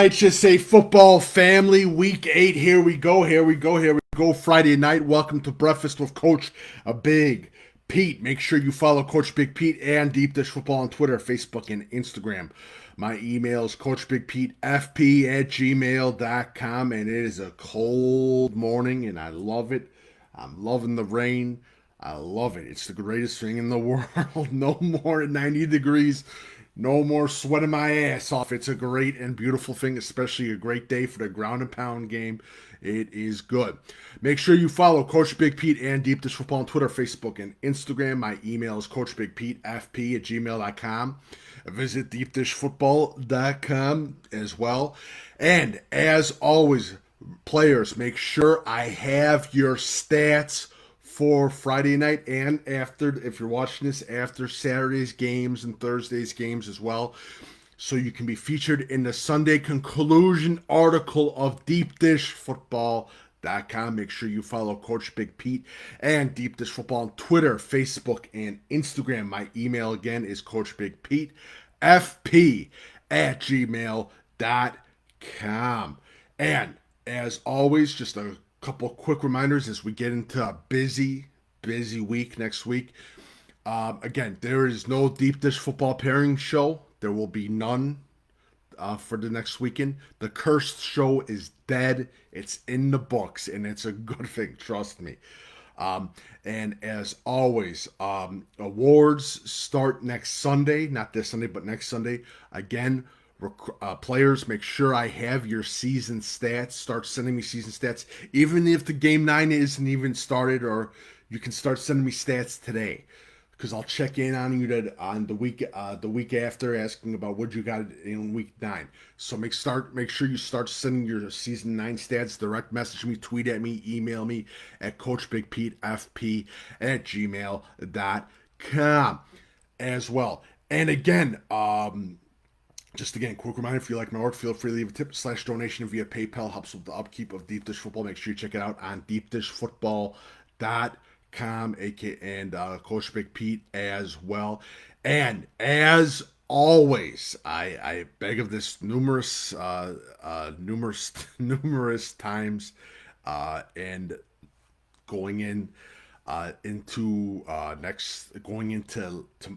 IHSA Football family, Week 8, here we go, Friday night. Welcome to Breakfast with Coach Big Pete. Make sure you follow Coach Big Pete and Deep Dish Football on Twitter, Facebook, and Instagram. My email is coachbigpetefp@gmail.com, and it is a cold morning, and I love it. I'm loving the rain. I love it. It's the greatest thing in the world. No more at 90 degrees. No more sweating my ass off. It's a great and beautiful thing, especially a great day for the ground and pound game. It is good. Make sure you follow Coach Big Pete and Deep Dish Football on Twitter, Facebook, and Instagram. My email is coachbigpetefp@gmail.com. Visit deepdishfootball.com as well. And as always, players, make sure I have your stats for Friday night and after, if you're watching this after Saturday's games and Thursday's games as well, so you can be featured in the Sunday conclusion article of deepdishfootball.com. Make sure you follow Coach Big Pete and Deep Dish Football on Twitter, Facebook, and Instagram. My email again is coachbigpetefp@gmail.com. And as always, just a couple quick reminders as we get into a busy week next week. Again, there is no Deep Dish Football pairing show. There will be none for the next weekend. The Cursed show is dead. It's in the books, and it's a good thing. Trust me. And as always, awards start next Sunday. Not this Sunday, but next Sunday. Again, players, make sure I have your season stats. Start sending me season stats, even if the game 9 isn't even started, or you can start sending me stats today, because I'll check in on you on the week after, asking about what you got in week 9. So make sure you start sending your season 9 stats. Direct message me, tweet at me, email me at coachbigpetefp@gmail.com as well. And again, just again, quick reminder, if you like my work, feel free to leave a tip / donation via PayPal. Helps with the upkeep of Deep Dish Football. Make sure you check it out on deepdishfootball.com, and Coach Big Pete as well. And as always, I beg of this numerous times, and going into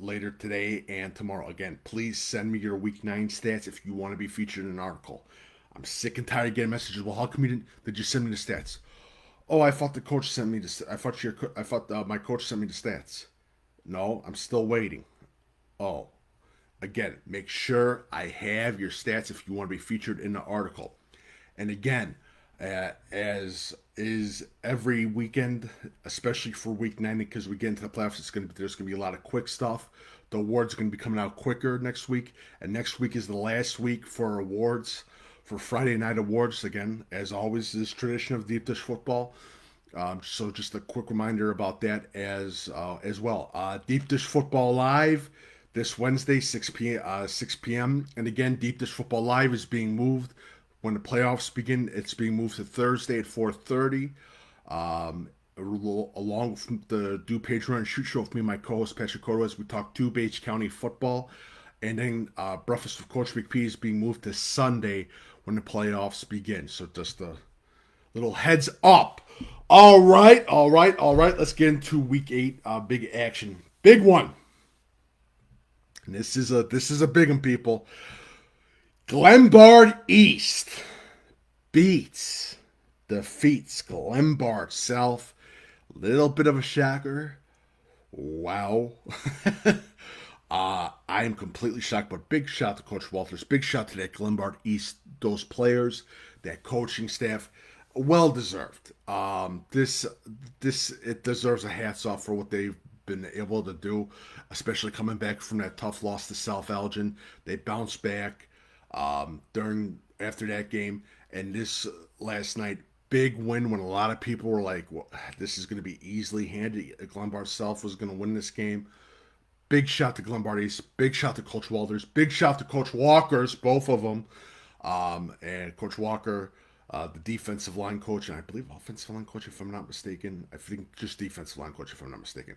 later today and tomorrow. Again, please send me your week 9 stats if you want to be featured in an article. I'm sick and tired of getting messages. Well, how come did you send me the stats? Oh, I thought the coach sent me I thought my coach sent me the stats. No, I'm still waiting. Oh, again, make sure I have your stats if you want to be featured in the article. And again, as is every weekend, especially for week 9, because we get into the playoffs, there's going to be a lot of quick stuff. The awards are going to be coming out quicker next week, and next week is the last week for awards, for Friday night awards. Again, as always, this tradition of Deep Dish Football. So just a quick reminder about that as well. Deep Dish Football Live this Wednesday, 6 p.m. And again, Deep Dish Football Live is being moved. When the playoffs begin, it's being moved to Thursday at 4:30. Along with the DuPage Run and Shoot Show with me and my co-host Patrick Codo, as we talk DuPage County football. And then Breakfast with Coach Big P is being moved to Sunday when the playoffs begin. So just a little heads up. All right. Let's get into week 8. Big action. Big one. And this is a big one, people. Glenbard East defeats Glenbard South. Little bit of a shocker. Wow. I am completely shocked, but big shout to Coach Walters. Big shout to that Glenbard East, those players, that coaching staff. Well deserved. It deserves a hats off for what they've been able to do, especially coming back from that tough loss to South Elgin. They bounced back during after that game, and this last night, big win when a lot of people were like, well, "This is going to be easily handed." Glenbard South was going to win this game. Big shout to Glenbard East. Big shout to Coach Walters. Big shout to Coach Walkers, both of them. And Coach Walker, the defensive line coach, and I believe offensive line coach, if I'm not mistaken. I think just defensive line coach, if I'm not mistaken.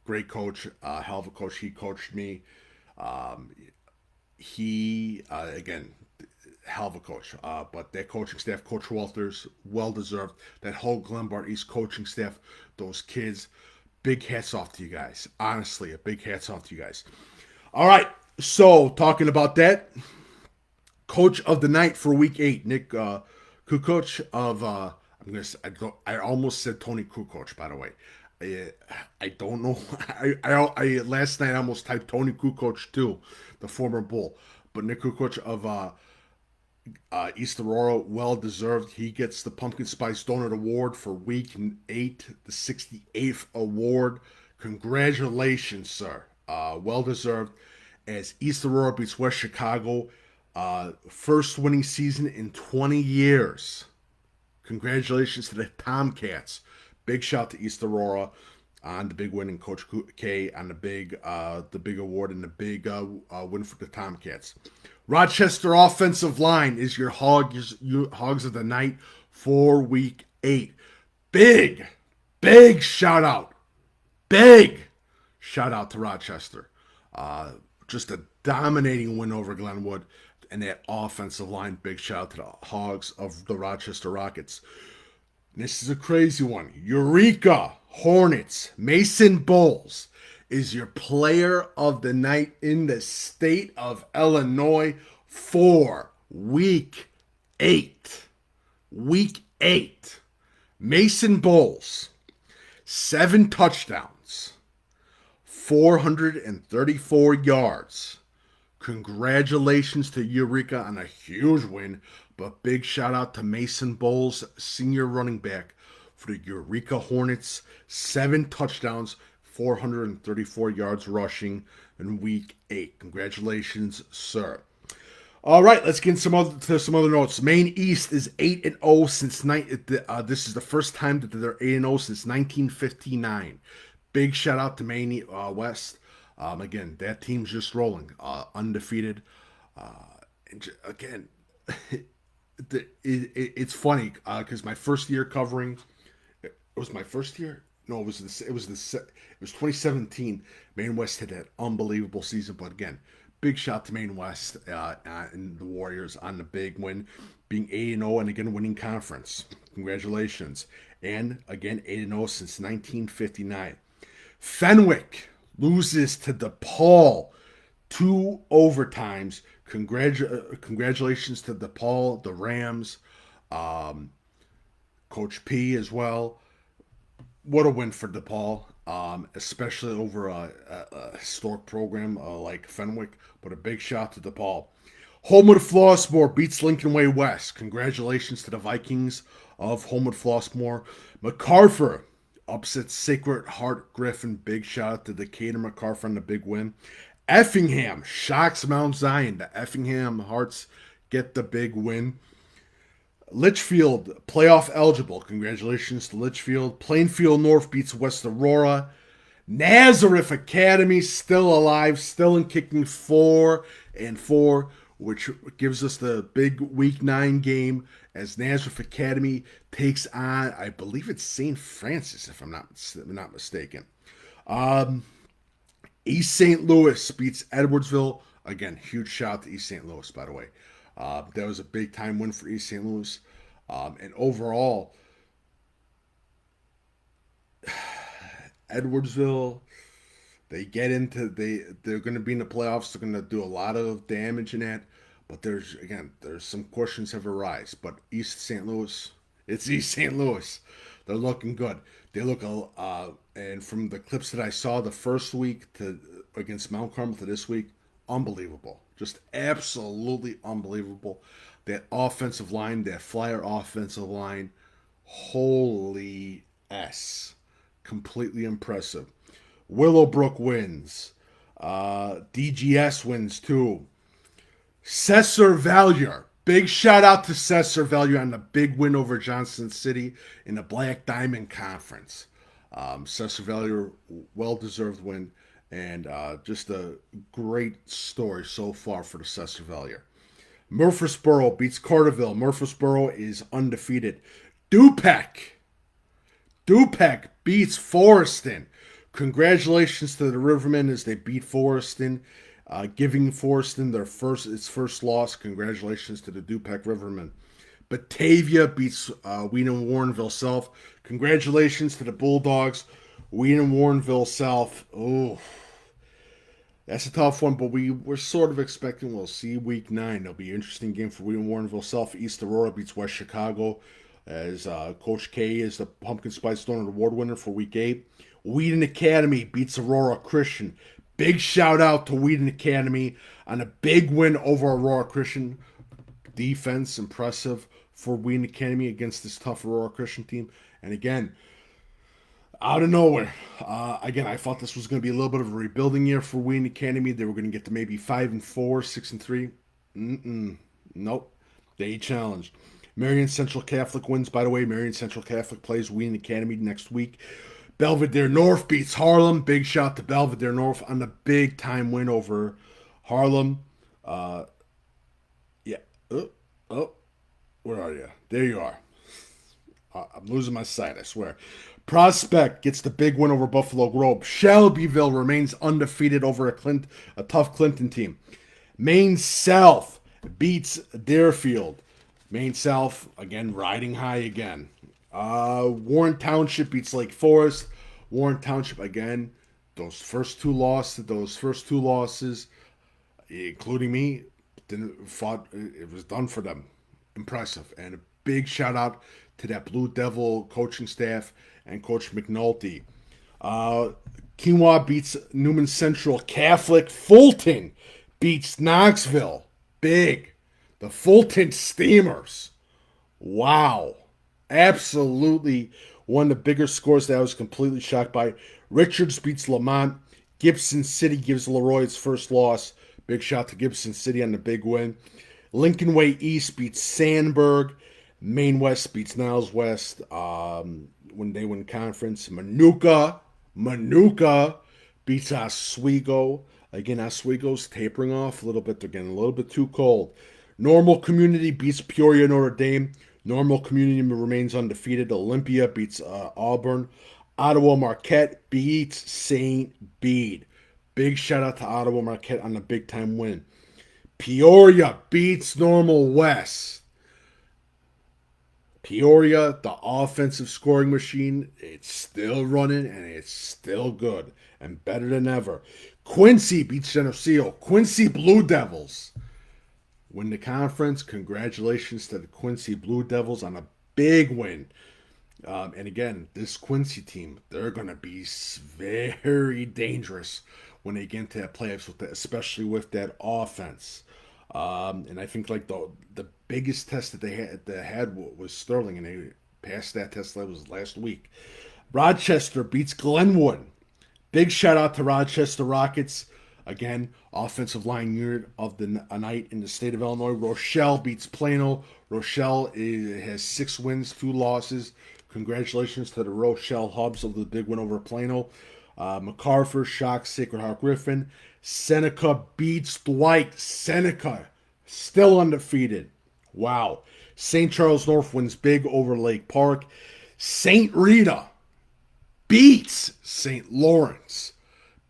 Great coach, hell of a coach. He coached me. Again, hell of a coach. But that coaching staff, Coach Walters, well deserved. That whole Glenbard East coaching staff, those kids, big hats off to you guys. Honestly, a big hats off to you guys. All right, so talking about that, coach of the night for week 8, Nick Kukuc of I almost said Tony Kukuc, by the way. I don't know. I last night I almost typed Tony Kukuc too, the former Bull, but Nick Kukuc of East Aurora, well deserved. He gets the Pumpkin Spice Donut Award for week 8, the 68th award. Congratulations, sir. Well deserved. As East Aurora beats West Chicago, first winning season in 20 years. Congratulations to the Tomcats. Big shout to East Aurora on the big win, and Coach K on the big award and the big win for the Tomcats. Rochester offensive line is your Hogs of the night for week 8. Big shout out. Big shout out to Rochester. Just a dominating win over Glenwood, and that offensive line. Big shout out to the Hogs of the Rochester Rockets. This is a crazy one. Eureka Hornets. Mason Bowles is your player of the night in the state of Illinois for week 8. Week 8. Mason Bowles, 7 touchdowns, 434 yards. Congratulations to Eureka on a huge win, but big shout out to Mason Bowles, senior running back for the Eureka Hornets. 7 touchdowns, 434 yards rushing in week 8. Congratulations, sir. All right, let's get some other notes. Maine East is 8-0 since this is the first time that they're 8-0 since 1959. Big shout out to Maine West. Again, that team's just rolling, undefeated. Again, it's funny because my first year covering, it was my first year. No, it was 2017. Maine West had that unbelievable season, but again, big shout to Maine West and the Warriors on the big win, being 8-0 and again winning conference. Congratulations, and again 8-0 since 1959. Fenwick loses to DePaul 2 overtimes. Congratulations to DePaul, the Rams, Coach P as well. What a win for DePaul, especially over a historic program like Fenwick. But a big shot to DePaul. Homewood Flossmoor beats Lincoln Way West. Congratulations to the Vikings of Homewood Flossmoor. MacArthur upsets Sacred Heart Griffin. Big shout out to Decatur MacArthur on the big win. Effingham shocks Mount Zion. The Effingham Hearts get the big win. Litchfield, playoff eligible. Congratulations to Litchfield. Plainfield North beats West Aurora. Nazareth Academy still alive, still in kicking 4-4, which gives us the big Week 9 game as Nazareth Academy takes on, I believe it's St. Francis, if I'm not mistaken. East St. Louis beats Edwardsville. Again, huge shout out to East St. Louis, by the way. That was a big time win for East St. Louis. And overall, Edwardsville, they're going to be in the playoffs. They're going to do a lot of damage in that. But there's some questions have arisen. But East St. Louis, it's East St. Louis. They're looking good. They look and from the clips that I saw the first week to against Mount Carmel to this week, unbelievable. Just absolutely unbelievable. That offensive line, that Flyer offensive line, holy S. Completely impressive. Willowbrook wins. DGS wins too. Cesar Valier. Big shout out to Cesar Valier on the big win over Johnson City in the Black Diamond Conference. Cesar Valier, well-deserved win, and just a great story so far for the Cesar Valier. Murfreesboro beats Carterville. Murfreesboro is undefeated. DuPage beats Forreston. Congratulations to the Rivermen as they beat Forreston, giving Forreston its first loss. Congratulations to the DuPage Rivermen. Batavia beats Wheaton Warrenville South. Congratulations to the Bulldogs. Wheaton Warrenville South. Oh, that's a tough one, but we're sort of expecting we'll see week 9. It'll be an interesting game for Wheaton Warrenville South. East Aurora beats West Chicago as Coach K is the Pumpkin Spice Donut Award winner for week 8. Wheaton Academy beats Aurora Christian. Big shout out to Wheaton Academy on a big win over Aurora Christian. Defense impressive for Wheaton Academy against this tough Aurora Christian team. And again, out of nowhere, I thought this was going to be a little bit of a rebuilding year for Wheaton Academy. They were going to get to maybe 5-4, 6-3. Nope. They challenged. Marion Central Catholic wins. By the way, Marion Central Catholic plays Wheaton Academy next week. Belvedere North beats Harlem. Big shout to Belvedere North on the big time win over Harlem. Where are you? There you are. I'm losing my sight, I swear. Prospect gets the big win over Buffalo Grove. Shelbyville remains undefeated over a tough Clinton team. Maine South beats Deerfield. Maine South, again, riding high again. Warren Township beats Lake Forest. Warren Township, again, those first two losses, including me, it was done for them. Impressive. And a big shout out to that Blue Devil coaching staff and Coach McNulty. Quinoa beats Newman Central Catholic. Fulton beats Knoxville. Big. The Fulton Steamers. Wow. Absolutely one of the bigger scores that I was completely shocked by. Richards beats Lamont. Gibson City gives Leroy its first loss. Big shout to Gibson City on the big win. Lincoln Way East beats Sandburg. Maine West beats Niles West when they win conference. Manuka beats Oswego. Again, Oswego's tapering off a little bit. They're getting a little bit too cold. Normal Community beats Peoria Notre Dame. Normal Community remains undefeated. Olympia beats Auburn. Ottawa Marquette beats St. Bede. Big shout out to Ottawa Marquette on the big time win. Peoria beats Normal West. Peoria, the offensive scoring machine, it's still running and it's still good and better than ever. Quincy beats Geneseo. Quincy Blue Devils win the conference. Congratulations to the Quincy Blue Devils on a big win. And again, this Quincy team, they're going to be very dangerous when they get into that playoffs, especially with that offense. And I think like the biggest test that they had was Sterling, and they passed that test. That was last week. Rochester beats Glenwood. Big shout out to Rochester Rockets. Again, offensive line unit of the night in the state of Illinois. Rochelle beats Plano. Rochelle has 6 wins, 2 losses. Congratulations to the Rochelle Hubs of the big win over Plano. MacArthur shocks Sacred Heart Griffin. Seneca beats Dwight. Seneca still undefeated. Wow. St. Charles North wins big over Lake Park. St. Rita beats St. Lawrence.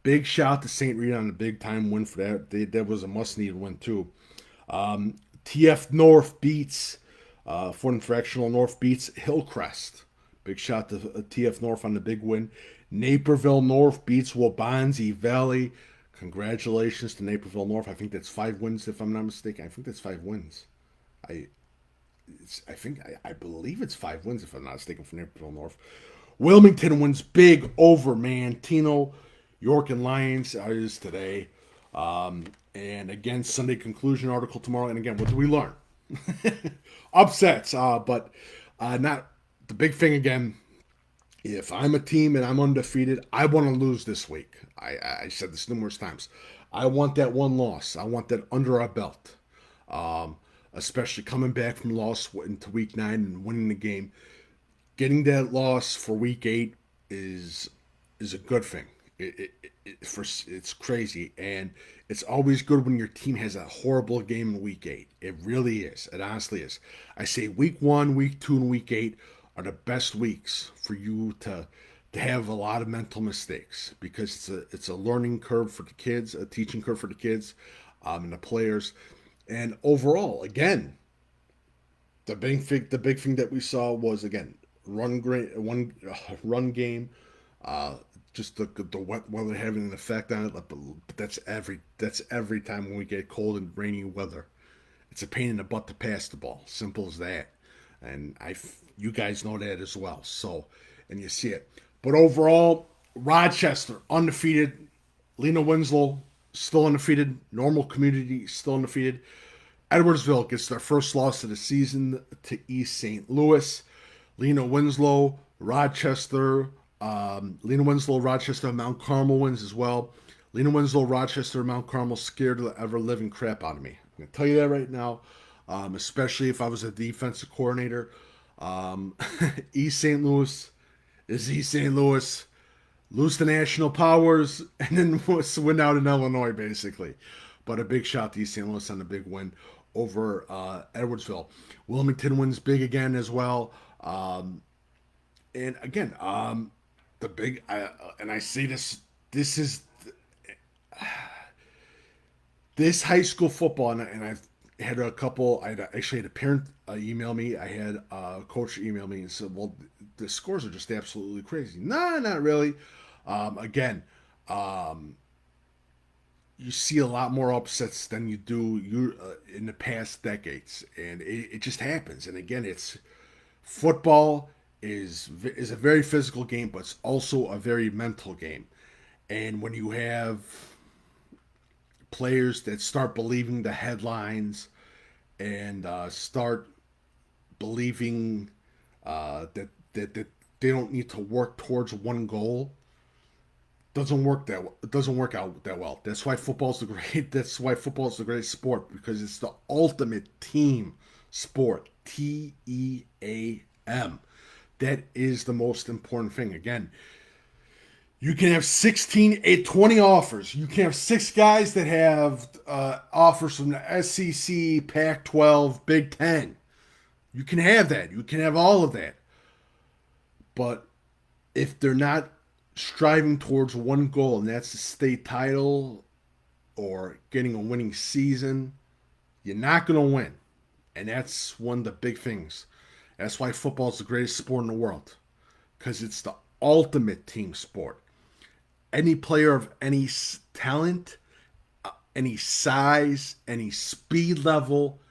Big shout to St. Rita on the big time win for that. That was a must-need win too. TF North beats, Fort Fractional North beats Hillcrest. Big shout to TF North on the big win. Naperville North beats Wabansie Valley. Congratulations to Naperville North. I think that's 5 wins, if I'm not mistaken. I think that's 5 wins. I I believe it's 5 wins, if I'm not mistaken, for Naperville North. Wilmington wins big over Mantino. York and Lions is today. And again, Sunday conclusion article tomorrow. And again, what do we learn? Upsets, but not the big thing again. If I'm a team and I'm undefeated, I want to lose this week. I said this numerous times. I want that one loss. I want that under our belt. Especially coming back from loss into week 9 and winning the game. Getting that loss for week 8 is a good thing. It's crazy, and it's always good when your team has a horrible game in week 8. It really is. It honestly is. I say week 1, week 2, and week 8 are the best weeks for you to have a lot of mental mistakes, because it's a learning curve for the kids, a teaching curve for the kids, and the players. And overall, again, the big thing that we saw was, again, run game. Just the wet weather having an effect on it, but that's every time when we get cold and rainy weather. It's a pain in the butt to pass the ball. Simple as that. And you guys know that as well. So, and you see it. But overall, Rochester undefeated. Lena Winslow still undefeated. Normal Community still undefeated. Edwardsville gets their first loss of the season to East St. Louis. Lena Winslow, Rochester, Rochester, Mount Carmel wins as well. Lena Winslow, Rochester, Mount Carmel scared the ever-living crap out of me. I'm going to tell you that right now, especially if I was a defensive coordinator. East St. Louis is East St. Louis. Lose the national powers and then win out in Illinois, basically. But a big shot to East St. Louis on a big win over Edwardsville. Wilmington wins big again as well. And again, the big, and I say this is this high school football, and I've had a couple. I actually had a parent email me. I had a coach email me and said, "Well, the scores are just absolutely crazy." No, not really. Again, you see a lot more upsets than you do in the past decades, and it just happens. And again, it's football is a very physical game, but it's also a very mental game. And when you have players that start believing the headlines and start believing that they don't need to work towards one goal, doesn't work out that well. That's why football's the greatest sport, because it's the ultimate team sport. TEAM. That is the most important thing. Again, you can have 20 offers. You can have 6 guys that have offers from the SEC, Pac-12, Big Ten. You can have that. You can have all of that. But if they're not striving towards one goal, and that's the state title or getting a winning season, you're not going to win. And that's one of the big things. That's why football is the greatest sport in the world, because it's the ultimate team sport. Any player of any talent, any size, any speed level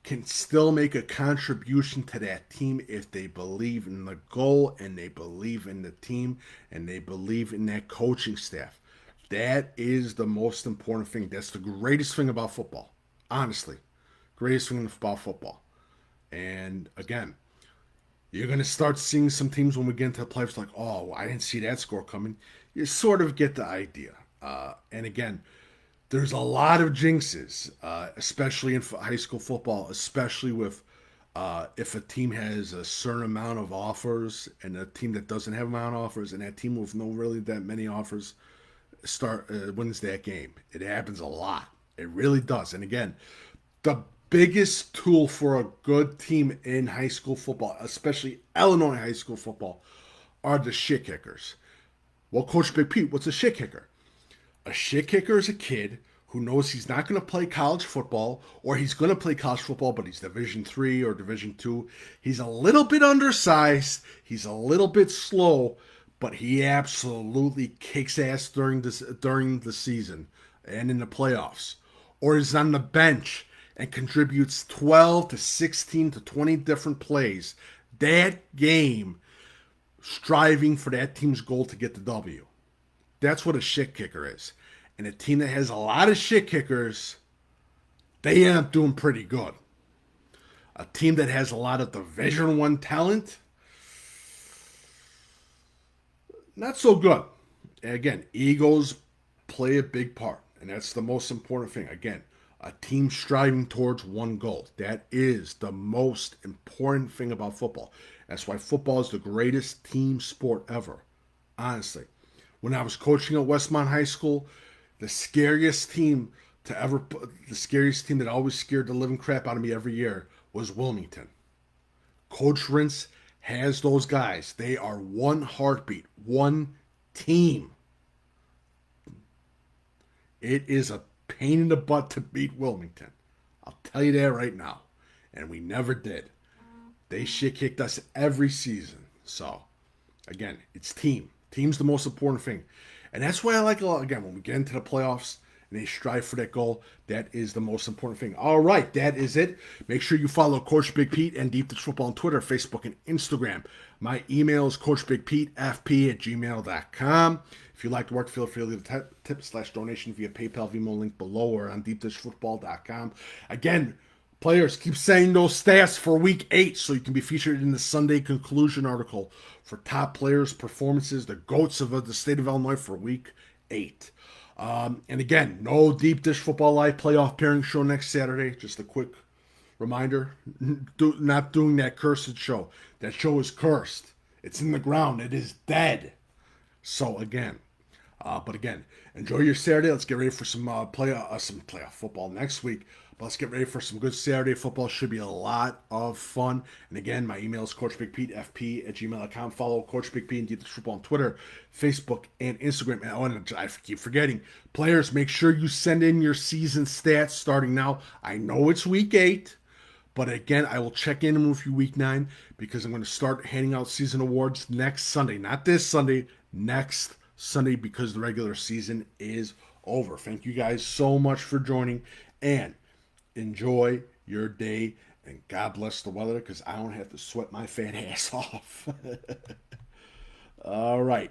can still make a contribution to that team if they believe in the goal and they believe in the team and they believe in that coaching staff. That is the most important thing. That's the greatest thing about football. Honestly, greatest thing about football. And again, you're going to start seeing some teams when we get into the playoffs like, oh, I didn't see that score coming. You sort of get the idea. And again, there's a lot of jinxes, especially in high school football, especially with if a team has a certain amount of offers and a team that doesn't have amount of offers, and that team with no really that many offers wins that game. It happens a lot. It really does. And again, the biggest tool for a good team in high school football, especially Illinois high school football, are the shit kickers. Well, Coach Big Pete, what's a shit kicker? A shit kicker is a kid who knows he's not going to play college football, or he's going to play college football, but he's Division III or Division II. He's a little bit undersized. He's a little bit slow, but he absolutely kicks ass during the season. and in the playoffs, or is on the bench and contributes 12 to 16 to 20 different plays that game, striving for that team's goal to get the W. That's what a shit kicker is. And a team that has a lot of shit kickers, they end up doing pretty good. A team that has a lot of Division I talent, not so good. And again, egos play a big part, and that's the most important thing. Again, a team striving towards one goal. That is the most important thing about football. That's why football is the greatest team sport ever. Honestly. When I was coaching at Westmont High School, the scariest team the scariest team that always scared the living crap out of me every year was Wilmington. Coach Rintz has those guys. They are one heartbeat, one team. It is a pain in the butt to beat Wilmington. I'll tell you that right now. And we never did. They shit kicked us every season. So, again, it's team. Team's the most important thing. And that's why I like a lot. Again, when we get into the playoffs and they strive for that goal, that is the most important thing. All right, that is it. Make sure you follow Coach Big Pete and Deep Dish Football on Twitter, Facebook, and Instagram. My email is coachbigpetefp@gmail.com. If you like the work, feel free to leave a tip/donation via PayPal, Venmo link below or on deepdishfootball.com. Again, players, keep saying those stats for Week 8 so you can be featured in the Sunday conclusion article for top players' performances, the GOATs of the state of Illinois for Week 8. And again, no Deep Dish Football Live playoff pairing show next Saturday. Just a quick reminder, not doing that cursed show. That show is cursed. It's in the ground. It is dead. So again, enjoy your Saturday. Let's get ready for some playoff football next week. But let's get ready for some good Saturday football. Should be a lot of fun. And again, my email is coachbigpetefp@gmail.com. Follow Coach Big P and Deep Dish Football on Twitter, Facebook, and Instagram. And I keep forgetting, players, make sure you send in your season stats starting now. I know it's Week 8. But again, I will check in with you Week 9 because I'm going to start handing out season awards next Sunday. Not this Sunday, next Sunday, because the regular season is over. Thank you guys so much for joining, and enjoy your day, and God bless the weather because I don't have to sweat my fat ass off. All right.